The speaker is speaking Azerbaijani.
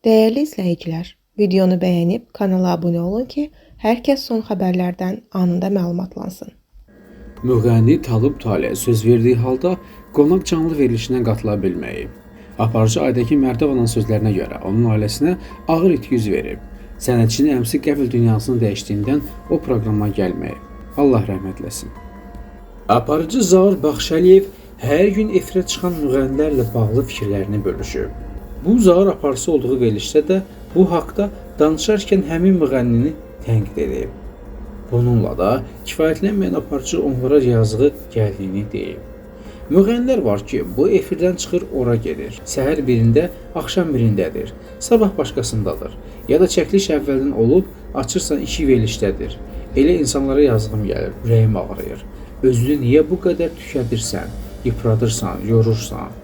Değerli izləyicilər, videonu bəyənib kanala abunə olun ki, hər kəs son xəbərlərdən anında məlumatlansın. Müğənni Talib Taleh söz verdiyi halda qonaq canlı verilişinə qatıla bilməyib. Aparıcı Aydakin Mərdovanın sözlərinə görə onun ailəsinə ağır itki yüz verib. Sənətçinin əmsi qəfil dünyasını dəyişdiyindən o proqrama gəlməyib. Allah rəhmət eləsin. Aparıcı Zaur Baxşəliyev hər gün efirə çıxan müğənnilərlə bağlı fikirlərini bölüşüb. Bu Zaur aparıcısı olduğu verilişdə də bu haqda danışarkən həmin müğənnini tənqid edib. Bununla da kifayətlənməyən aparıcı onlara yazığı gəldiyini deyib. Müğənnilər var ki, bu efirdən çıxır, ora gedir. Səhər birində, axşam birindədir. Sabah başqasındadır. Ya da çəkiliş əvvəldən olub, açırsan iki verilişdədir. Elə insanlara yazığım gəlir, ürəyim ağrıyır. Özünü niyə bu qədər tükədirsən, yıpradırsan, yorursan?